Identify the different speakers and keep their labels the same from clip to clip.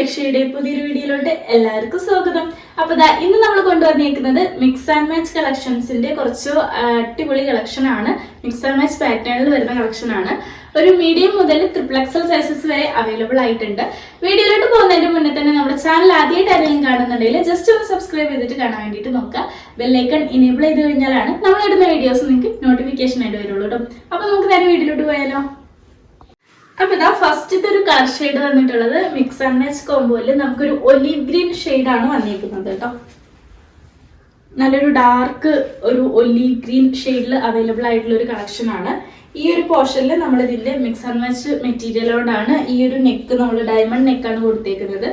Speaker 1: ലക്ഷ്യയുടെ പുതിയൊരു വീഡിയോയിലോട്ട് എല്ലാവർക്കും സ്വാഗതം. അപ്പൊ ഇന്ന് നമ്മൾ കൊണ്ടുവന്നിരിക്കുന്നത് മിക്സ് ആൻഡ് മാച്ച് കളക്ഷൻസിന്റെ കുറച്ച് അടിപൊളി കളക്ഷൻ ആണ്. മിക്സ് ആൻഡ് മാച്ച് പാറ്റേണിൽ വരുന്ന കളക്ഷൻ ആണ്. ഒരു മീഡിയം മുതൽ XXL സൈസസ് വരെ അവൈലബിൾ ആയിട്ടുണ്ട്. വീഡിയോയിലോട്ട് പോകുന്നതിന്റെ മുന്നേ തന്നെ നമ്മുടെ ചാനൽ ആദ്യമായിട്ട് ആരെങ്കിലും കാണുന്നുണ്ടെങ്കിൽ ജസ്റ്റ് ഒന്ന് സബ്സ്ക്രൈബ് ചെയ്തിട്ട് കാണാൻ വേണ്ടിയിട്ട് നോക്കുക. ബെല്ലൈക്കൺ ഇനേബിൾ ചെയ്ത് കഴിഞ്ഞാലാണ് നമ്മൾ ഇടുന്ന വീഡിയോസ് നിങ്ങൾക്ക് നോട്ടിഫിക്കേഷൻ ആയിട്ട് വരുള്ളൂ കേട്ടോ. അപ്പൊ നമുക്ക് നേരെ വീഡിയോയിലോട്ട് പോയാലോ. അപ്പൊ ഇതാ ഫസ്റ്റത്തെ ഒരു കളർ ഷെയ്ഡ് വന്നിട്ടുള്ളത് മിക്സ് ആൻഡ് മാച്ച് കോംബോയില് നമുക്കൊരു ഒലീവ് ഗ്രീൻ ഷെയ്ഡാണ് വന്നിരിക്കുന്നത് കേട്ടോ. നല്ലൊരു ഡാർക്ക് ഒരു ഒലീവ് ഗ്രീൻ ഷെയ്ഡിൽ അവൈലബിൾ ആയിട്ടുള്ള ഒരു കളക്ഷൻ ആണ്. ഈ ഒരു പോർഷനിൽ നമ്മൾ ഇതിന്റെ മിക്സ് ആൻഡ് മാച്ച് മെറ്റീരിയലോടാണ് ഈ ഒരു നെക്ക് നമ്മൾ ഡയമണ്ട് നെക്കാണ് കൊടുത്തേക്കുന്നത്.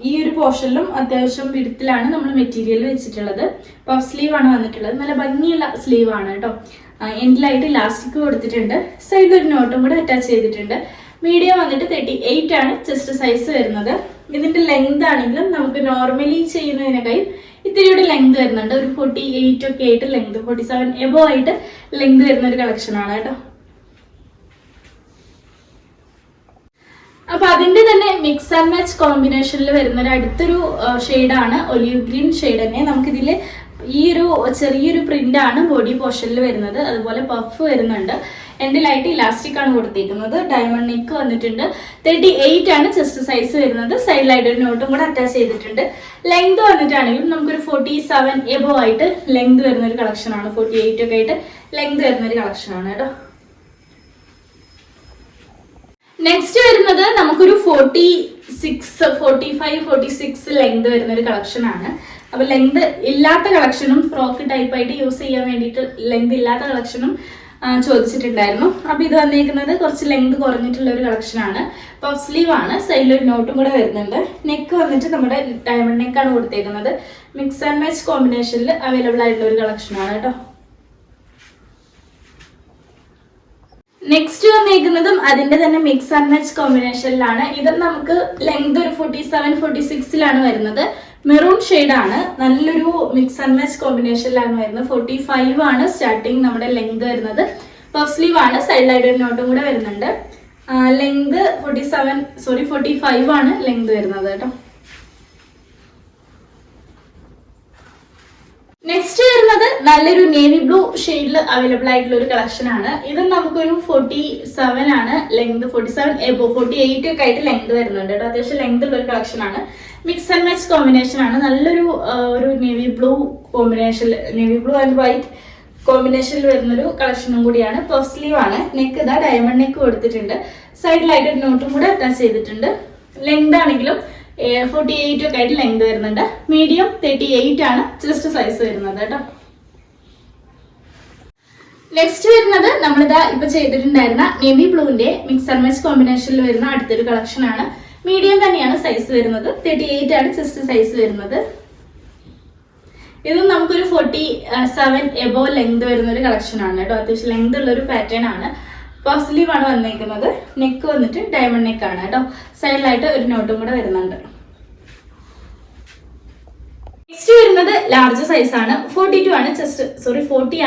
Speaker 1: ഈ ഒരു പോർഷനിലും അത്യാവശ്യം വിടുത്തിലാണ് നമ്മൾ മെറ്റീരിയൽ വെച്ചിട്ടുള്ളത്. പഫ് സ്ലീവ് ആണ് വന്നിട്ടുള്ളത്. നല്ല ഭംഗിയുള്ള സ്ലീവ് ആണ് കേട്ടോ. എൻഡിലായിട്ട് ഇലാസ്റ്റിക് കൊടുത്തിട്ടുണ്ട്. സൈഡിൽ ഒരു നോട്ടും കൂടെ അറ്റാച്ച് ചെയ്തിട്ടുണ്ട്. മീഡിയം വന്നിട്ട് 38 ആണ് ചെസ്റ്റ് സൈസ് വരുന്നത്. ഇതിന്റെ ലെങ്ത് ആണെങ്കിലും നമുക്ക് നോർമലി ചെയ്യുന്നതിനേക്കാൾ ഇത്തിരിയുടെ ലെങ്ത് വരുന്നുണ്ട്. ഒരു 48 ഒക്കെ ആയിട്ട് ലെങ്ത്, 47 എബോ ആയിട്ട് ലെങ്ത് വരുന്ന ഒരു കളക്ഷൻ ആണ് കേട്ടോ. അപ്പൊ അതിന്റെ തന്നെ മിക്സ് ആൻഡ് മാച്ച് കോമ്പിനേഷനിൽ വരുന്ന ഒരു അടുത്തൊരു ഷെയ്ഡാണ് ഒലീവ് ഗ്രീൻ ഷെയ്ഡ് തന്നെ. നമുക്കിതിൽ ഈ ഒരു ചെറിയൊരു പ്രിന്റ് ആണ് ബോഡി പോർഷനിൽ വരുന്നത്. അതുപോലെ പഫ് വരുന്നുണ്ട്. എൻഡിലായിട്ട് ഇലാസ്റ്റിക് ആണ് കൊടുത്തിരിക്കുന്നത്. ഡയമണ്ട് നെക്ക് വന്നിട്ടുണ്ട്. 38 ആണ് ചെസ്റ്റ് സൈസ് വരുന്നത്. സൈഡിലായിട്ട് ഒരു നോട്ടും കൂടെ അറ്റാച്ച് ചെയ്തിട്ടുണ്ട്. ലെങ്ത് വന്നിട്ടാണെങ്കിലും നമുക്കൊരു 47 എബോ ആയിട്ട് ലെങ്ത് വരുന്ന ഒരു കളക്ഷൻ ആണ്. 48 ഒക്കെ ആയിട്ട് ലെങ്ത് വരുന്ന ഒരു കളക്ഷൻ ആണ് കേട്ടോ. നെക്സ്റ്റ് വരുന്നത് നമുക്കൊരു 46, 45, 46 ലെങ്ത് വരുന്ന ഒരു കളക്ഷൻ ആണ്. അപ്പൊ ലെങ്ത് ഇല്ലാത്ത കളക്ഷനും ഫ്രോക്ക് ടൈപ്പ് ആയിട്ട് യൂസ് ചെയ്യാൻ വേണ്ടിയിട്ട് ലെങ്ത് ഇല്ലാത്ത കളക്ഷനും ചോദിച്ചിട്ടുണ്ടായിരുന്നു. അപ്പൊ ഇത് വന്നിരിക്കുന്നത് കുറച്ച് ലെങ്ത് കുറഞ്ഞിട്ടുള്ള ഒരു കളക്ഷൻ ആണ്. പഫ് സ്ലീവ് ആണ്. സൈഡിൽ ഒരു നോട്ടും കൂടെ വരുന്നുണ്ട്. നെക്ക് വന്നിട്ട് നമ്മുടെ ഡയമണ്ട് നെക്കാണ് കൊടുത്തേക്കുന്നത്. മിക്സ് ആൻഡ് മാച്ച് കോമ്പിനേഷനിൽ അവൈലബിൾ ആയിട്ടുള്ള ഒരു കളക്ഷൻ ആണ് കേട്ടോ. നെക്സ്റ്റ് വന്നിരിക്കുന്നതും അതിന്റെ തന്നെ മിക്സ് ആൻഡ് മാച്ച് കോമ്പിനേഷനിലാണ്. ഇത് നമുക്ക് ലെങ്ത് ഒരു 47, 46 വരുന്നത്. മെറൂൺ ഷെയ്ഡ് ആണ്. നല്ലൊരു മിക്സ് ആൻഡ് മാച്ച് കോമ്പിനേഷനിലാണ് വരുന്നത്. 45 ആണ് സ്റ്റാർട്ടിങ് നമ്മുടെ ലെങ്ത് വരുന്നത്. പഫ് സ്ലീവ് ആണ്. സൈഡിലായിട്ട് ഒരു നോട്ടും കൂടെ വരുന്നുണ്ട്. ലെങ്ത് 45 ആണ് ലെങ്ത് വരുന്നത് കേട്ടോ. നെക്സ്റ്റ് വരുന്നത് നല്ലൊരു നേവി ബ്ലൂ ഷെയ്ഡിൽ അവൈലബിൾ ആയിട്ടുള്ള ഒരു കളക്ഷൻ ആണ്. ഇത് നമുക്കൊരു 47 ആണ് ലെങ്ത്. 47 എബോ 48 ഒക്കെ ആയിട്ട് ലെങ്ത് വരുന്നുണ്ട് കേട്ടോ. അത്യാവശ്യം ലെങ്ത് ഉള്ള ഒരു കളക്ഷൻ ആണ്. മിക്സ് ആൻഡ് മാച്ച് കോമ്പിനേഷൻ ആണ്. നല്ലൊരു ഒരു navy blue combination, navy blue and white കോമ്പിനേഷനിൽ വരുന്നൊരു കളക്ഷനും കൂടിയാണ്. പഫ് സ്ലീവ് ആണ്. നെക്ക് ഇതാ ഡയമണ്ട് നെക്ക് കൊടുത്തിട്ടുണ്ട്. സൈഡിലായിട്ട് ഒരു നോട്ടും കൂടെ അറ്റാച്ച് ചെയ്തിട്ടുണ്ട്. ലെങ്ത് ആണെങ്കിലും 48 ഒക്കെ ആയിട്ട് ലെങ്ത് വരുന്നുണ്ട്. മീഡിയം 38 ആണ് ചെസ്റ്റ് സൈസ് വരുന്നത് കേട്ടോ. നെക്സ്റ്റ് വരുന്നത് നമ്മളിതാ ഇപ്പൊ ചെയ്തിട്ടുണ്ടായിരുന്ന നേവി ബ്ലൂവിന്റെ മിക്സ് ആൻഡ് മാച്ച് കോമ്പിനേഷനിൽ വരുന്ന അടുത്തൊരു കളക്ഷൻ ആണ്. മീഡിയം തന്നെയാണ് സൈസ് വരുന്നത്. 38 ആണ് ചെസ്റ്റ് സൈസ് വരുന്നത്. ഇതും നമുക്കൊരു 47 എബോ ലെങ്ത് വരുന്ന ഒരു കളക്ഷൻ ആണ് കേട്ടോ. അത്യാവശ്യം ലെങ്ത് ഉള്ള ഒരു പാറ്റേൺ ആണ്. പഫ് സ്ലീവ് ആണ് വന്നേക്കുന്നത്. നെക്ക് വന്നിട്ട് ഡയമണ്ട് നെക്ക് ആണ് കേട്ടോ. സൈഡിലായിട്ട് ഒരു നോട്ടും കൂടെ വരുന്നുണ്ട്. നെക്സ്റ്റ് വരുന്നത് ലാർജ് സൈസ് ആണ്. 40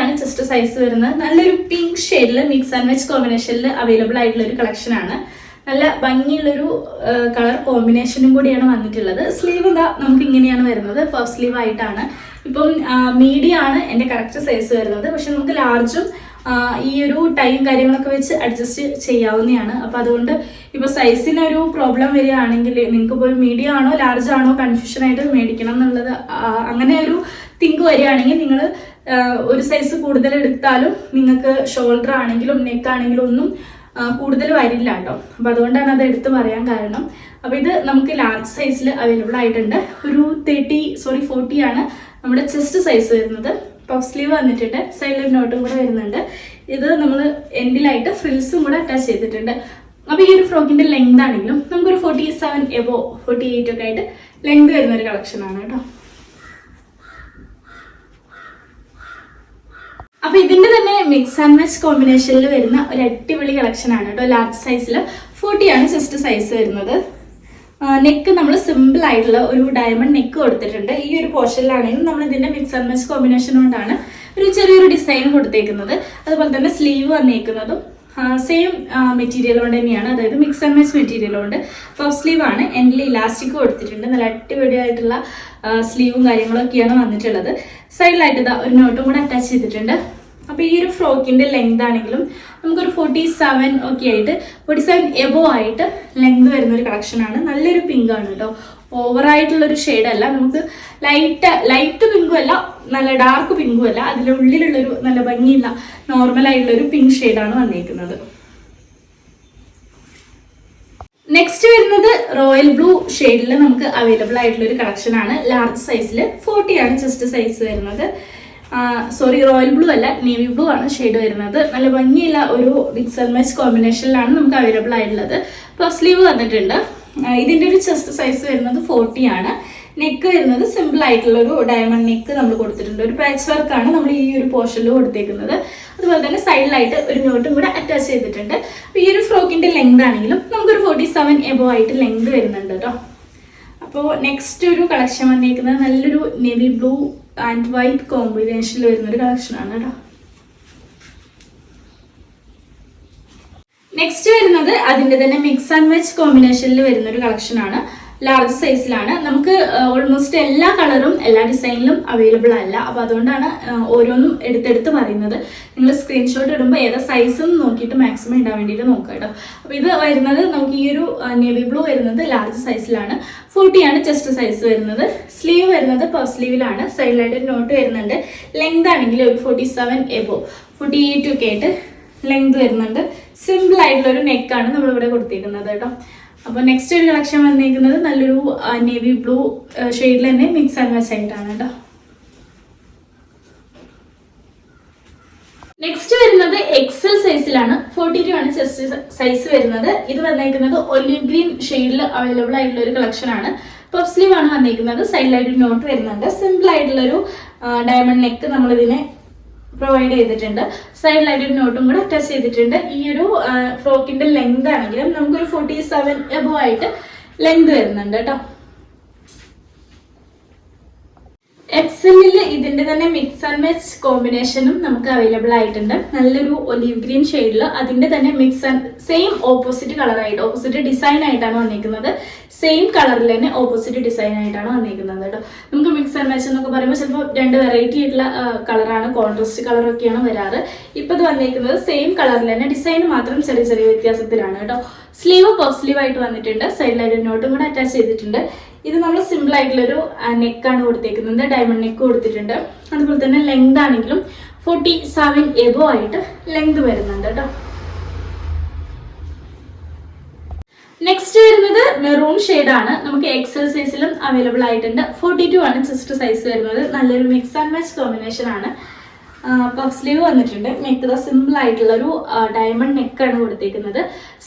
Speaker 1: ആണ് ചെസ്റ്റ് സൈസ് വരുന്നത്. നല്ലൊരു പിങ്ക് ഷെയ്ഡിൽ മിക്സ് ആൻഡ് മാച്ച് കോമ്പിനേഷനിൽ അവൈലബിൾ ആയിട്ടുള്ള ഒരു കളക്ഷൻ ആണ്. നല്ല ഭംഗിയുള്ളൊരു കളർ കോമ്പിനേഷനും കൂടിയാണ് വന്നിട്ടുള്ളത്. സ്ലീവ് എന്താ നമുക്ക് ഇങ്ങനെയാണ് വരുന്നത്. പഫ് സ്ലീവ് ആയിട്ടാണ്. ഇപ്പം മീഡിയം ആണ് എൻ്റെ കറക്റ്റ് സൈസ് വരുന്നത്. പക്ഷെ നമുക്ക് ലാർജും ഈ ഒരു ടൈം കാര്യങ്ങളൊക്കെ വെച്ച് അഡ്ജസ്റ്റ് ചെയ്യാവുന്നതാണ്. അപ്പം അതുകൊണ്ട് ഇപ്പോൾ സൈസിനൊരു പ്രോബ്ലം വരികയാണെങ്കിൽ നിങ്ങൾക്ക് ഇപ്പോൾ മീഡിയം ആണോ ലാർജ് ആണോ കൺഫ്യൂഷൻ ആയിട്ട് മേടിക്കണം എന്നുള്ളത് അങ്ങനെ ഒരു തിങ്ക് വരികയാണെങ്കിൽ നിങ്ങൾ ഒരു സൈസ് കൂടുതൽ എടുത്താലും നിങ്ങൾക്ക് ഷോൾഡർ ആണെങ്കിലും നെക്ക് ആണെങ്കിലും ഒന്നും കൂടുതൽ വരില്ല കേട്ടോ. അപ്പം അതുകൊണ്ടാണ് അത് എടുത്ത് പറയാൻ കാരണം. അപ്പോൾ ഇത് നമുക്ക് ലാർജ് സൈസിൽ അവൈലബിൾ ആയിട്ടുണ്ട്. ഒരു 40 ആണ് നമ്മുടെ ചെസ്റ്റ് സൈസ് വരുന്നത്. പഫ് സ്ലീവ് വന്നിട്ടുണ്ട്. സൈഡിൽ നോട്ടും കൂടെ വരുന്നുണ്ട്. ഇത് നമ്മൾ എൻഡിലായിട്ട് ഫ്രിൽസും കൂടെ അറ്റാച്ച് ചെയ്തിട്ടുണ്ട്. അപ്പോൾ ഈ ഒരു ഫ്രോക്കിന്റെ ലെങ്ത് ആണെങ്കിലും നമുക്കൊരു 47 എബോ 48 ഒക്കെ ആയിട്ട് ലെങ്ത് വരുന്ന ഒരു കളക്ഷൻ ആണ് കേട്ടോ. അപ്പൊ ഇതിന്റെ തന്നെ മിക്സ് ആൻഡ് മാച്ച് കോമ്പിനേഷനിൽ വരുന്ന ഒരു അടിപൊളി കളക്ഷൻ ആണ് കേട്ടോ. ലാർജ് സൈസിൽ 40 ആണ് ചെസ്റ്റ് സൈസ് വരുന്നത്. നെക്ക് നമ്മൾ സിമ്പിൾ ആയിട്ടുള്ള ഒരു ഡയമണ്ട് നെക്ക് കൊടുത്തിട്ടുണ്ട്. ഈ ഒരു പോർഷനിലാണെങ്കിൽ നമ്മൾ ഇതിന്റെ മിക്സ് ആൻഡ് മാച്ച് കോമ്പിനേഷൻ കൊണ്ടാണ് ഒരു ചെറിയൊരു ഡിസൈൻ കൊടുത്തേക്കുന്നത്. അതുപോലെ തന്നെ സ്ലീവ് വന്നേക്കുന്നതും സെയിം മെറ്റീരിയൽ കൊണ്ട് തന്നെയാണ്, അതായത് മിക്സ് ആൻഡ് മാച്ച് മെറ്റീരിയൽ കൊണ്ട്. പഫ് സ്ലീവ് ആണ്, എൻഡിൽ ഇലാസ്റ്റിക് കൊടുത്തിട്ടുണ്ട്. നല്ല അടിപൊളിയായിട്ടുള്ള സ്ലീവും കാര്യങ്ങളൊക്കെയാണ് വന്നിട്ടുള്ളത്. സൈഡിലായിട്ട് ഇതാ ഒരു നോട്ടും കൂടെ അറ്റാച്ച് ചെയ്തിട്ടുണ്ട്. അപ്പോൾ ഈ ഒരു ഫ്രോക്കിൻ്റെ ലെങ്ത് ആണെങ്കിലും നമുക്കൊരു 47 ഒക്കെ ആയിട്ട് 47 എബോ ആയിട്ട് ലെങ്ത് വരുന്നൊരു കളക്ഷനാണ്. നല്ലൊരു പിങ്ക് ആണ് കേട്ടോ, ഓവറായിട്ടുള്ളൊരു ഷെയ്ഡല്ല, നമുക്ക് ലൈറ്റ് പിങ്കും അല്ല നല്ല ഡാർക്ക് പിങ്കും അല്ല, അതിൻ്റെ ഉള്ളിലുള്ളൊരു നല്ല ഭംഗിയുള്ള നോർമലായിട്ടുള്ളൊരു പിങ്ക് ഷെയ്ഡാണ് വന്നിരിക്കുന്നത്. നെക്സ്റ്റ് വരുന്നത് റോയൽ ബ്ലൂ ഷെയ്ഡിൽ നമുക്ക് അവൈലബിൾ ആയിട്ടുള്ള ഒരു കളക്ഷൻ ആണ്. ലാർജ് സൈസിൽ 40 ആണ് ചെസ്റ്റ് സൈസ് വരുന്നത്. റോയൽ ബ്ലൂ അല്ല, നേവി ബ്ലൂ ആണ് ഷെയ്ഡ് വരുന്നത്. നല്ല ഭംഗിയുള്ള ഒരു മിക്സ് ആൻഡ് മാച്ച് കോമ്പിനേഷനിലാണ് നമുക്ക് അവൈലബിൾ ആയിട്ടുള്ളത്. പഫ് സ്ലീവ് വന്നിട്ടുണ്ട്. ഇതിൻ്റെ ഒരു ചെസ്റ്റ് സൈസ് വരുന്നത് 40 ആണ്. നെക്ക് വരുന്നത് സിമ്പിൾ ആയിട്ടുള്ള ഒരു ഡയമണ്ട് നെക്ക് നമ്മൾ കൊടുത്തിട്ടുണ്ട്. ഒരു പാച്ച് വർക്കാണ് നമ്മൾ ഈ ഒരു പോർഷനിൽ കൊടുത്തേക്കുന്നത്. അതുപോലെ തന്നെ സൈഡിലായിട്ട് ഒരു നോട്ടും കൂടെ അറ്റാച്ച് ചെയ്തിട്ടുണ്ട്. അപ്പോൾ ഈ ഒരു ഫ്രോക്കിൻ്റെ ലെങ്ത് ആണെങ്കിലും നമുക്കൊരു 47 എബോ ആയിട്ട് ലെങ്ത് വരുന്നുണ്ട് കേട്ടോ. അപ്പോൾ നെക്സ്റ്റ് ഒരു കളക്ഷൻ വന്നിരിക്കുന്നത് നല്ലൊരു നേവി ബ്ലൂ ആൻഡ് വൈറ്റ് കോമ്പിനേഷനിൽ വരുന്നൊരു കളക്ഷനാണ് കേട്ടോ. നെക്സ്റ്റ് വരുന്നത് അതിൻ്റെ തന്നെ മിക്സ് ആൻഡ് മാച്ച് കോമ്പിനേഷനിൽ വരുന്നൊരു കളക്ഷനാണ്. ലാർജ് സൈസിലാണ്. നമുക്ക് ഓൾമോസ്റ്റ് എല്ലാ കളറും എല്ലാ ഡിസൈനിലും അവൈലബിൾ അല്ല, അപ്പോൾ അതുകൊണ്ടാണ് ഓരോന്നും എടുത്തെടുത്ത് പറയുന്നത്. നിങ്ങൾ സ്ക്രീൻഷോട്ട് ഇടുമ്പോൾ ഏതാ സൈസ് നോക്കിയിട്ട് മാക്സിമം ഇടാൻ വേണ്ടിയിട്ട് നോക്കുക കേട്ടോ. അപ്പോൾ ഇത് വരുന്നത് നമുക്ക് ഈ ഒരു നേവി ബ്ലൂ വരുന്നത് ലാർജ് സൈസിലാണ്. 40 ആണ് ചെസ്റ്റ് സൈസ് വരുന്നത്. സ്ലീവ് വരുന്നത് പഫ് സ്ലീവിലാണ്. സൈഡിലായിട്ട് ഒരു നോട്ട് വരുന്നുണ്ട്. ലെങ്ത് ആണെങ്കിൽ ഒരു 47 എബോ 48 ഒക്കെ ആയിട്ട് ലെങ്ത് വരുന്നുണ്ട്. സിമ്പിൾ ആയിട്ടുള്ളൊരു നെക്കാണ് നമ്മളിവിടെ കൊടുത്തേക്കുന്നത് കേട്ടോ. അപ്പോൾ നെക്സ്റ്റ് ഒരു കളക്ഷൻ വന്നിരിക്കുന്നത് നല്ലൊരു നേവി ബ്ലൂ ഷെയ്ഡിൽ തന്നെ മിക്സ് ആൻഡ് മാച്ച് ആയിട്ടാണ് കേട്ടോ. നെക്സ്റ്റ് വരുന്നത് എക്സൽ സൈസിലാണ്. 42 ആണ് ചെസ്റ്റ് സൈസ് വരുന്നത്. ഇത് വന്നിരിക്കുന്നത് ഒലിവ് ഗ്രീൻ ഷെയ്ഡിൽ അവൈലബിൾ ആയിട്ടുള്ള ഒരു കളക്ഷനാണ്. പഫ് സ്ലീവ് ആണ് വന്നിരിക്കുന്നത്. സൈഡിലായിട്ട് നോട്ട് വരുന്നുണ്ട്. സിമ്പിൾ ആയിട്ടുള്ളൊരു ഡയമണ്ട് നെക്ക് നമ്മളിതിനെ പ്രൊവൈഡ് ചെയ്തിട്ടുണ്ട്. സൈഡിലായിട്ട് ഒരു നോട്ടും കൂടെ അറ്റാച്ച് ചെയ്തിട്ടുണ്ട്. ഈ ഒരു ഫ്രോക്കിന്റെ ലെങ്ത് ആണെങ്കിലും നമുക്കൊരു 47 എബോ ആയിട്ട് ലെങ്ത് വരുന്നുണ്ട് കേട്ടോ. എക്സലിൽ ഇതിന്റെ തന്നെ മിക്സ് ആൻഡ് മാച്ച് കോമ്പിനേഷനും നമുക്ക് അവൈലബിൾ ആയിട്ടുണ്ട്. നല്ലൊരു ഒലിവ് ഗ്രീൻ ഷെയ്ഡിൽ അതിന്റെ തന്നെ മിക്സ് ആൻഡ് സെയിം ഓപ്പോസിറ്റ് കളറായിട്ട് ഓപ്പോസിറ്റ് ഡിസൈൻ ആയിട്ടാണ് വന്നിരിക്കുന്നത്. സെയിം കളറിൽ തന്നെ ഓപ്പോസിറ്റ് ഡിസൈൻ ആയിട്ടാണ് വന്നിരിക്കുന്നത് കേട്ടോ. നമുക്ക് മിക്സ് ആൻഡ് മാച്ച് എന്നൊക്കെ പറയുമ്പോൾ ചിലപ്പോൾ 2 വെറൈറ്റി ആയിട്ടുള്ള കളറാണ്, കോൺട്രാസ്റ്റ് കളറൊക്കെയാണ് വരാറ്. ഇപ്പം ഇത് വന്നിരിക്കുന്നത് സെയിം കളറിൽ തന്നെ ഡിസൈൻ മാത്രം ചെറിയ ചെറിയ വ്യത്യാസത്തിലാണ് കേട്ടോ. സ്ലീവ് പഫ് സ്ലീവ് ആയിട്ട് വന്നിട്ടുണ്ട്. സൈഡിലായിട്ട് നോട്ടും കൂടെ അറ്റാച്ച് ചെയ്തിട്ടുണ്ട്. ഇത് നമ്മൾ സിമ്പിൾ ആയിട്ടുള്ളൊരു നെക്കാണ് കൊടുത്തേക്കുന്നത്. ഡയമണ്ട് നെക്ക് കൊടുത്തിട്ടുണ്ട്. അതുപോലെ തന്നെ ലെങ്ത് ആണെങ്കിലും 47 എബോ ആയിട്ട് ലെങ്ത് വരുന്നുണ്ട് കേട്ടോ. നെക്സ്റ്റ് വരുന്നത് മെറൂൺ ഷെയ്ഡാണ്. നമുക്ക് എക്സൽ സൈസിലും അവൈലബിൾ ആയിട്ടുണ്ട്. 42 ആണ് ചെസ്റ്റ് സൈസ് വരുന്നത്. നല്ലൊരു മിക്സ് ആൻഡ് മാച്ച് കോമ്പിനേഷൻ ആണ്. പഫ് സ്ലീവ് വന്നിട്ടുണ്ട്. നെക്ക് സിമ്പിൾ ആയിട്ടുള്ള ഒരു ഡയമണ്ട് നെക്കാണ് കൊടുത്തേക്കുന്നത്.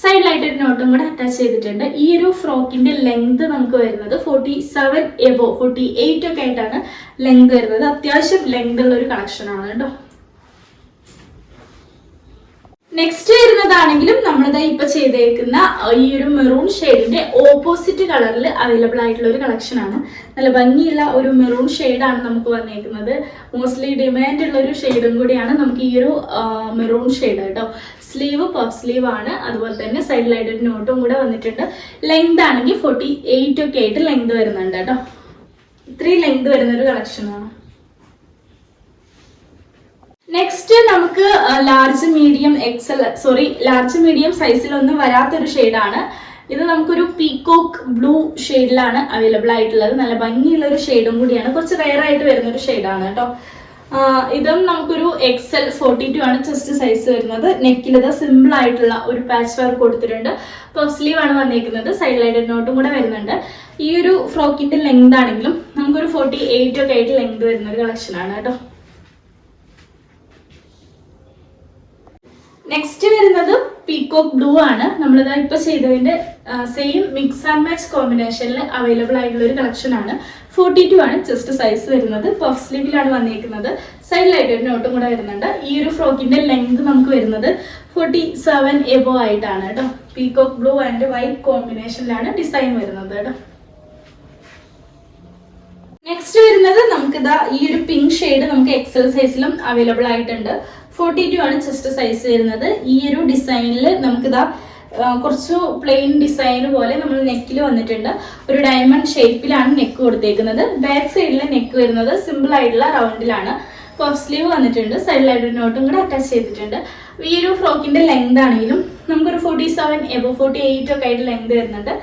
Speaker 1: സൈഡിലായിട്ട് ഒരു നോട്ടും കൂടെ അറ്റാച്ച് ചെയ്തിട്ടുണ്ട്. ഈ ഒരു ഫ്രോക്കിന്റെ ലെങ്ത് നമുക്ക് വരുന്നത് 47 എബോ 48 ഒക്കെ ആയിട്ടാണ് ലെങ്ത് വരുന്നത്. അത്യാവശ്യം ലെങ്ത് ഉള്ള ഒരു കളക്ഷൻ ആണ് കേട്ടോ. നെക്സ്റ്റ് വരുന്നതാണെങ്കിലും നമ്മളിതാ ഇപ്പൊ ചെയ്തേക്കുന്ന ഈ ഒരു മെറൂൺ ഷെയ്ഡിന്റെ ഓപ്പോസിറ്റ് കളറിൽ അവൈലബിൾ ആയിട്ടുള്ള ഒരു കളക്ഷൻ ആണ്. നല്ല ഭംഗിയുള്ള ഒരു മെറൂൺ ഷെയ്ഡാണ് നമുക്ക് വന്നേക്കുന്നത്. മോസ്റ്റ്ലി ഡിമാൻഡ് ഉള്ള ഒരു ഷെയ്ഡും കൂടിയാണ് നമുക്ക് ഈ ഒരു മെറൂൺ ഷെയ്ഡ് കേട്ടോ. സ്ലീവ് പഫ് സ്ലീവ് ആണ്. അതുപോലെ തന്നെ സൈഡിലായിട്ട് ഒരു നോട്ടും കൂടെ വന്നിട്ടുണ്ട്. ലെങ്ത് ആണെങ്കിൽ 48 ഒക്കെ ആയിട്ട് ലെങ്ത് വരുന്നുണ്ട് കേട്ടോ. ഇത്രയും ലെങ്ത് വരുന്ന ഒരു കളക്ഷനാണ്. നെക്സ്റ്റ് നമുക്ക് ലാർജ് മീഡിയം സൈസിലൊന്നും വരാത്തൊരു ഷെയ്ഡാണ്. ഇത് നമുക്കൊരു പീകോക്ക് ബ്ലൂ ഷെയ്ഡിലാണ് അവൈലബിൾ ആയിട്ടുള്ളത്. നല്ല ഭംഗിയുള്ള ഒരു ഷെയ്ഡും കൂടിയാണ്. കുറച്ച് റെയർ ആയിട്ട് വരുന്ന ഒരു ഷെയ്ഡാണ് കേട്ടോ. ഇതും നമുക്കൊരു XL 42 ആണ് ചെസ്റ്റ് സൈസ് വരുന്നത്. നെക്കിൽ ഇത് സിമ്പിൾ ആയിട്ടുള്ള ഒരു പാച്ച് വർക്ക് കൊടുത്തിട്ടുണ്ട്. പഫ് സ്ലീവ് ആണ് വന്നിരിക്കുന്നത്. സൈഡിലായിട്ട് നോട്ടും കൂടെ വരുന്നുണ്ട്. ഈ ഒരു ഫ്രോക്കിന്റെ ലെങ്ത് ആണെങ്കിലും നമുക്കൊരു 48 ഒക്കെ ആയിട്ട് ലെങ്ത് വരുന്ന ഒരു കളക്ഷനാണ് കേട്ടോ. നെക്സ്റ്റ് വരുന്നത് പീകോക്ക് ബ്ലൂ ആണ്. നമ്മളിതാ ഇപ്പൊ ചെയ്തതിന്റെ സെയിം മിക്സ് ആൻഡ് മാച്ച് കോമ്പിനേഷനിൽ അവൈലബിൾ ആയിട്ടുള്ള ഒരു കളക്ഷൻ ആണ്. 42 ആണ് ചെസ്റ്റ് സൈസ് വരുന്നത്. പഫ് സ്ലീവിലാണ് വന്നിരിക്കുന്നത്. സൈഡിലായിട്ട് ഒരു നോട്ടും കൂടെ വരുന്നുണ്ട്. ഈ ഒരു ഫ്രോക്കിന്റെ ലെങ്ത് നമുക്ക് വരുന്നത് 47 എബോ ആയിട്ടാണ് കേട്ടോ. പീകോക്ക് ബ്ലൂ ആൻഡ് വൈറ്റ് കോമ്പിനേഷനിലാണ് ഡിസൈൻ വരുന്നത് കേട്ടോ. നെക്സ്റ്റ് വരുന്നത് നമുക്കിതാ ഈ ഒരു പിങ്ക് ഷെയ്ഡ് നമുക്ക് XL സൈസിലും അവൈലബിൾ ആയിട്ടുണ്ട്. 42 ആണ് ചെസ്റ്റ് സൈസ് വരുന്നത്. ഈ ഒരു ഡിസൈനിൽ നമുക്കിതാ കുറച്ചു പ്ലെയിൻ ഡിസൈൻ പോലെ നമ്മൾ നെക്കിൽ വന്നിട്ടുണ്ട്. ഒരു ഡയമണ്ട് ഷേപ്പിലാണ് നെക്ക് കൊടുത്തേക്കുന്നത്. ബാക്ക് സൈഡിലെ നെക്ക് വരുന്നത് സിമ്പിൾ ആയിട്ടുള്ള റൗണ്ടിലാണ്. പഫ് സ്ലീവ് വന്നിട്ടുണ്ട്. സൈഡിലായിട്ട് ഒരു നോട്ടും കൂടെ അറ്റാച്ച് ചെയ്തിട്ടുണ്ട്. ഈ ഒരു ഫ്രോക്കിന്റെ ലെങ്ത് ആണെങ്കിലും നമുക്കൊരു 47 എബോ 48 ഒക്കെ ആയിട്ട് ലെങ്ത് വരുന്നുണ്ട്.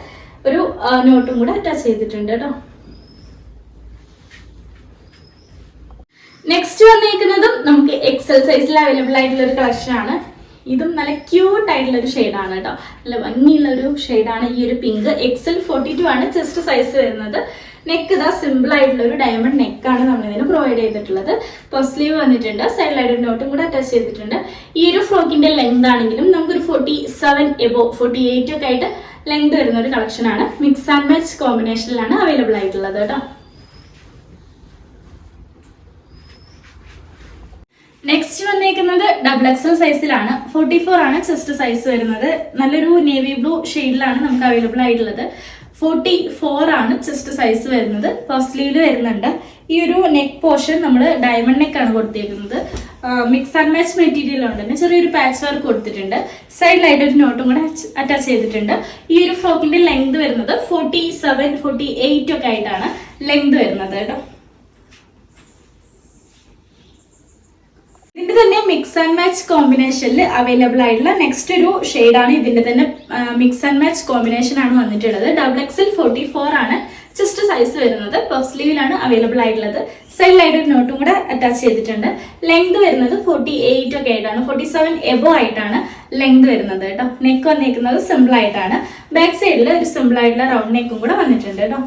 Speaker 1: ഒരു നോട്ടും കൂടെ അറ്റാച്ച് ചെയ്തിട്ടുണ്ട് കേട്ടോ. നെക്സ്റ്റ് വന്നേക്കുന്നതും നമുക്ക് എക്സൽ സൈസിൽ അവൈലബിൾ ആയിട്ടുള്ള ഒരു കളക്ഷൻ ആണ്. ഇതും നല്ല ക്യൂട്ട് ആയിട്ടുള്ള ഒരു ഷെയ്ഡാണ് കേട്ടോ. നല്ല ഭംഗിയുള്ള ഒരു ഷെയ്ഡാണ് ഈ ഒരു പിങ്ക്. XL 42 ആണ് ചെസ്റ്റ് സൈസ് വരുന്നത്. നെക്ക് ഇതാ സിമ്പിൾ ആയിട്ടുള്ള ഒരു ഡയമണ്ട് നെക്കാണ് നമ്മൾ ഇതിന് പ്രൊവൈഡ് ചെയ്തിട്ടുള്ളത്. പഫ് സ്ലീവ് വന്നിട്ടുണ്ട്. സൈഡിലായിട്ട് ഒരു നോട്ടും കൂടെ അറ്റാച്ച് ചെയ്തിട്ടുണ്ട്. ഈ ഒരു ഫ്രോക്കിന്റെ ലെങ്ത് ആണെങ്കിലും നമുക്കൊരു 47 എബോ 48 ഒക്കെ ആയിട്ട് ലെങ്ത് വരുന്ന ഒരു കളക്ഷൻ ആണ്. മിക്സ് ആൻഡ് മാച്ച് കോമ്പിനേഷനിലാണ് അവൈലബിൾ ആയിട്ടുള്ളത് കേട്ടോ. നെക്സ്റ്റ് വന്നേക്കുന്നത് XXL സൈസിലാണ്. 44 ആണ് ചെസ്റ്റ് സൈസ് വരുന്നത്. നല്ലൊരു നേവി ബ്ലൂ ഷെയ്ഡിലാണ് നമുക്ക് അവൈലബിൾ ആയിട്ടുള്ളത്. 44 ആണ് ചെസ്റ്റ് സൈസ് വരുന്നത്. പഫ് സ്ലീവ് വരുന്നുണ്ട്. ഈ ഒരു നെക്ക് പോർഷൻ നമ്മൾ ഡയമണ്ട് നെക്കാണ് കൊടുത്തേക്കുന്നത്. മിക്സ് ആൻഡ് മാച്ച് മെറ്റീരിയൽ കൊണ്ട് തന്നെ ചെറിയൊരു പാച്ച് വർക്ക് കൊടുത്തിട്ടുണ്ട്. സൈഡിലായിട്ട് ഒരു നോട്ടും കൂടെ അറ്റാച്ച് ചെയ്തിട്ടുണ്ട്. ഈ ഒരു ഫ്രോക്കിന്റെ ലെങ്ത് വരുന്നത് 47 48 ഒക്കെ ആയിട്ടാണ് ലെങ്ത് വരുന്നത് കേട്ടോ. ഇതിന്റെ തന്നെ മിക്സ് ആൻഡ് മാച്ച് കോമ്പിനേഷനിൽ അവൈലബിൾ ആയിട്ടുള്ള നെക്സ്റ്റ് ഒരു ഷെയ്ഡാണ്. ഇതിന്റെ തന്നെ മിക്സ് ആൻഡ് മാച്ച് കോമ്പിനേഷൻ ആണ് വന്നിട്ടുള്ളത്. XXL 44 ആണ് ചെസ്റ്റ് സൈസ് വരുന്നത്. പഫ് സ്ലീവിലാണ് അവൈലബിൾ ആയിട്ടുള്ളത്. സൈഡിലായിട്ട് ഒരു നോട്ടും കൂടെ അറ്റാച്ച് ചെയ്തിട്ടുണ്ട്. ലെങ്ത് വരുന്നത് 48 ഒക്കെ ആയിട്ടാണ്. 47 എബോ ആയിട്ടാണ് ലെങ്ത് വരുന്നത് കേട്ടോ. നെക്ക് വന്നേക്കുന്നത് സിമ്പിൾ ആയിട്ടാണ്. ബാക്ക് സൈഡിൽ ഒരു സിമ്പിൾ ആയിട്ടുള്ള റൗണ്ട് നെക്കും കൂടെ വന്നിട്ടുണ്ട് കേട്ടോ.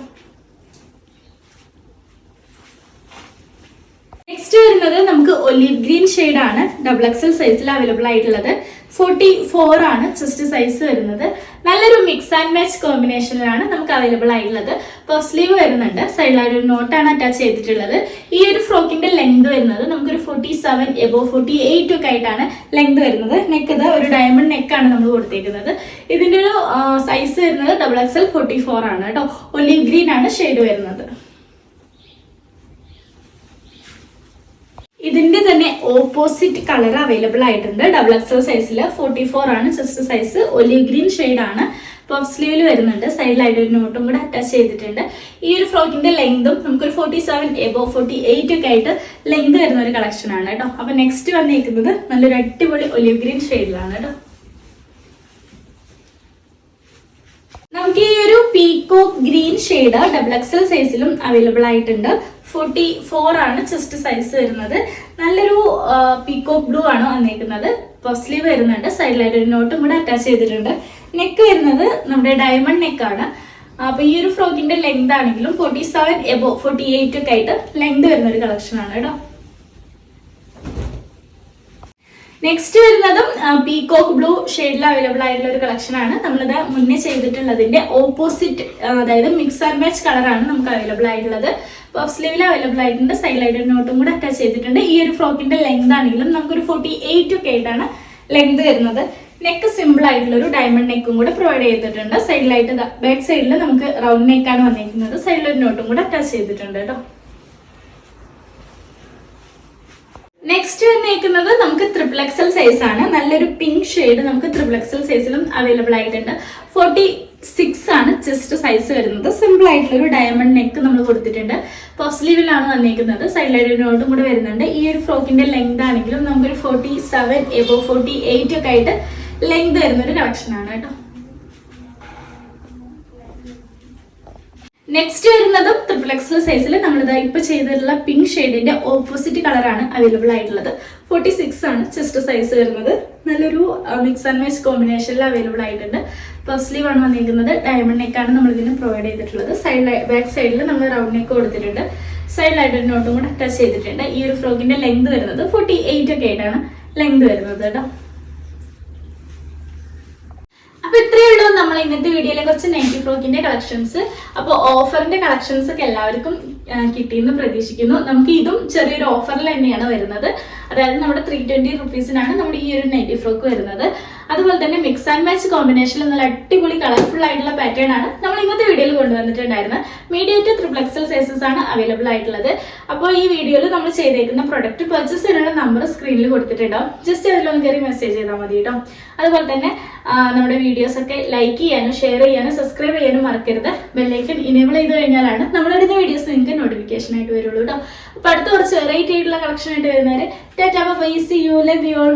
Speaker 1: നെക്സ്റ്റ് വരുന്നത് നമുക്ക് ഒലിവ് ഗ്രീൻ ഷെയ്ഡ് ആണ്. XXL സൈസിൽ അവൈലബിൾ ആയിട്ടുള്ളത്. 44 ആണ് ചെസ്റ്റ് സൈസ് വരുന്നത്. നല്ലൊരു മിക്സ് ആൻഡ് മാച്ച് കോമ്പിനേഷനിലാണ് നമുക്ക് അവൈലബിൾ ആയിട്ടുള്ളത്. പഫ് സ്ലീവ് വരുന്നുണ്ട്. സൈഡിലായിട്ട് ഒരു നോട്ടാണ് അറ്റാച്ച് ചെയ്തിട്ടുള്ളത്. ഈ ഒരു ഫ്രോക്കിന്റെ ലെങ്ത് വരുന്നത് നമുക്കൊരു 47 എബോ 48 ഒക്കെ ആയിട്ടാണ് ലെങ്ത് വരുന്നത്. നെക്ക് ഇത് ഒരു ഡയമണ്ട് നെക്കാണ് നമ്മൾ കൊടുത്തേക്കുന്നത്. ഇതിന്റെ ഒരു സൈസ് വരുന്നത് XXL 44 ആണ് കേട്ടോ. ഒലിവ് ഗ്രീൻ ആണ് ഷെയ്ഡ് വരുന്നത്. ഇതിന്റെ തന്നെ ഓപ്പോസിറ്റ് കളർ അവൈലബിൾ ആയിട്ടുണ്ട്. XXL സൈസിൽ 44 ആണ് chest size. Olive green shade ആണ്. പഫ് സ്ലീവിൽ വരുന്നുണ്ട്. സൈഡിലായിട്ട് ഒരു നോട്ടും കൂടെ അറ്റാച്ച് ചെയ്തിട്ടുണ്ട്. ഈ ഒരു ഫ്രോക്കിന്റെ ലെങ്തും നമുക്കൊരു 47 എബോ 48 ഒക്കെ ആയിട്ട് ലെങ്ത് വരുന്ന ഒരു കളക്ഷൻ ആണ് കേട്ടോ. അപ്പൊ നെക്സ്റ്റ് വന്നിരിക്കുന്നത് നല്ലൊരു അടിപൊളി ഒലിവ് ഗ്രീൻ ഷെയ്ഡിലാണ് കേട്ടോ. നമുക്ക് ഈ ഒരു പീകോക്ക് ഗ്രീൻ ഷെയ്ഡ് XXL സൈസിലും അവൈലബിൾ ആയിട്ടുണ്ട്. 44 ആണ് ചെസ്റ്റ് സൈസ് വരുന്നത്. നല്ലൊരു പീകോക്ക് ബ്ലൂ ആണ് വന്നിരിക്കുന്നത്. പഫ് സ്ലീവ് വരുന്നുണ്ട്. സൈഡിലായിട്ട് ഒരു നോട്ടും കൂടെ അറ്റാച്ച് ചെയ്തിട്ടുണ്ട്. നെക്ക് വരുന്നത് നമ്മുടെ ഡയമണ്ട് നെക്കാണ്. അപ്പൊ ഈ ഒരു ഫ്രോക്കിന്റെ ലെങ്ത് ആണെങ്കിലും 47 എബോ 48 ഒക്കെ ആയിട്ട് ലെങ്ത് വരുന്ന ഒരു കളക്ഷൻ ആണ് കേട്ടോ. നെക്സ്റ്റ് വരുന്നതും പീകോക്ക് ബ്ലൂ ഷെയ്ഡിൽ അവൈലബിൾ ആയിട്ടുള്ള ഒരു കളക്ഷൻ ആണ്. നമ്മളിത് മുന്നേ ചെയ്തിട്ടുള്ളതിന്റെ ഓപ്പോസിറ്റ്, അതായത് മിക്സ് ആൻഡ് മാച്ച് കളറാണ് നമുക്ക് അവൈലബിൾ ആയിട്ടുള്ളത്. പഫ് സ്ലീവിൽ അവൈലബിൾ ആയിട്ടുണ്ട്. സൈഡിലായിട്ട് ഒരു നോട്ടും കൂടെ അറ്റാച്ച് ചെയ്തിട്ടുണ്ട്. ഈ ഒരു ഫ്രോക്കിന്റെ ലെങ്ത് ആണെങ്കിലും നമുക്കൊരു 48 ഒക്കെ ആയിട്ടാണ് ലെങ്ത് വരുന്നത്. നെക്ക് സിമ്പിൾ ആയിട്ടുള്ള ഒരു ഡയമണ്ട് നെക്കും കൂടെ പ്രൊവൈഡ് ചെയ്തിട്ടുണ്ട്. സൈഡിലായിട്ട് ബാക്ക് സൈഡിൽ നമുക്ക് റൗണ്ട് നെക്കാണ് വന്നിരിക്കുന്നത്. സൈഡിൽ ഒരു നോട്ടും കൂടെ അറ്റാച്ച് ചെയ്തിട്ടുണ്ട് കേട്ടോ. നെക്സ്റ്റ് വന്നേക്കുന്നത് നമുക്ക് XXL സൈസ് ആണ്. നല്ലൊരു പിങ്ക് ഷെയ്ഡ് നമുക്ക് XXL സൈസിലും അവൈലബിൾ ആയിട്ടുണ്ട്. 46 ആണ് ചെസ്റ്റ് സൈസ് വരുന്നത്. സിമ്പിൾ ആയിട്ടുള്ള ഒരു ഡയമണ്ട് നെക്ക് നമ്മൾ കൊടുത്തിട്ടുണ്ട്. പഫ് സ്ലീവിലാണ് വന്നിരിക്കുന്നത്. സൈഡിലായിട്ട് ഒരു നോട്ടും കൂടെ വരുന്നുണ്ട്. ഈ ഒരു ഫ്രോക്കിന്റെ ലെങ്ത് ആണെങ്കിലും നമുക്കൊരു 47 എബോ 48 ഒക്കെ ആയിട്ട് ലെങ്ത് വരുന്ന ഒരു കളക്ഷൻ ആണ് കേട്ടോ. നെക്സ്റ്റ് വരുന്നതും XXL സൈസിൽ നമ്മളിത് ഇപ്പൊ ചെയ്തിട്ടുള്ള പിങ്ക് ഷെയ്ഡിന്റെ ഓപ്പോസിറ്റ് കളറാണ് അവൈലബിൾ ആയിട്ടുള്ളത്. 46 ആണ് ചെസ്റ്റ് സൈസ് വരുന്നത്. നല്ലൊരു മിക്സ് ആൻഡ് മാച്ച് കോമ്പിനേഷനിൽ അവൈലബിൾ ആയിട്ടുണ്ട്. പഫ് സ്ലീവ് ആണ് വന്നിരിക്കുന്നത്. ഡയമണ്ട് നെക്കാണ് നമ്മൾ ഇതിന് പ്രൊവൈഡ് ചെയ്തിട്ടുള്ളത്. ബാക്ക് സൈഡിൽ നമ്മൾ റൗണ്ട് നെക്ക് കൊടുത്തിട്ടുണ്ട്. സൈഡിലായിട്ട് ഒരു നോട്ടും കൂടെ അറ്റാച്ച് ചെയ്തിട്ടുണ്ട്. ഈ ഒരു ഫ്രോക്കിന്റെ ലെങ്ത് വരുന്നത് 48 ഒക്കെ ആയിട്ടാണ് ലെങ്ത് വരുന്നത് കേട്ടോ. അപ്പൊ ഇത്രയേ ഉള്ളൂ നമ്മൾ ഇന്നത്തെ വീഡിയോയിലെ കുറച്ച് നൈറ്റി ഫ്രോക്കിന്റെ കളക്ഷൻസ്. അപ്പോൾ ഓഫറിന്റെ കളക്ഷൻസ് ഒക്കെ എല്ലാവർക്കും കിട്ടിയെന്ന് പ്രതീക്ഷിക്കുന്നു. നമുക്ക് ഇതും ചെറിയൊരു ഓഫറിൽ തന്നെയാണ് വരുന്നത്. അതായത് നമ്മുടെ 320 റുപ്പീസിനാണ് നമ്മുടെ ഈ ഒരു നൈറ്റി ഫ്രോക്ക് വരുന്നത്. അതുപോലെ തന്നെ മിക്സ് ആൻഡ് മാച്ച് കോമ്പിനേഷനിൽ നല്ല അടിപൊളി കളർഫുൾ ആയിട്ടുള്ള പാറ്റേൺ ആണ് നമ്മൾ ഇന്നത്തെ വീഡിയോയിൽ കൊണ്ടുവന്നിട്ടുണ്ടായിരുന്നത്. Medium to triple XL sizes ആണ് അവൈലബിൾ ആയിട്ടുള്ളത്. അപ്പോൾ ഈ വീഡിയോയിൽ നമ്മൾ ചെയ്തേക്കുന്ന പ്രൊഡക്റ്റ് പർച്ചേസ് ചെയ്യാനുള്ള നമ്പർ സ്ക്രീനിൽ കൊടുത്തിട്ടുണ്ടാവും. ജസ്റ്റ് അതിലൊന്ന് കയറി മെസ്സേജ് ചെയ്താൽ മതി കേട്ടോ. അതുപോലെ തന്നെ നമ്മുടെ വീഡിയോസ് ഒക്കെ ലൈക്ക് ചെയ്യാനും ഷെയർ ചെയ്യാനും സബ്സ്ക്രൈബ് ചെയ്യാനും മറക്കരുത്. ബെല്ലൈക്കൺ ഇനേബിൾ ചെയ്ത് കഴിഞ്ഞാലാണ് നമ്മളിടുന്ന വീഡിയോസ് നിങ്ങൾക്ക് നോട്ടിഫിക്കേഷൻ ആയിട്ട് വരുള്ളൂ കേട്ടോ. അപ്പോൾ അടുത്ത കുറച്ച് വെറൈറ്റി ആയിട്ടുള്ള കളക്ഷൻ ആയിട്ട് വരുന്നവരെ tata bye, see you, love you all.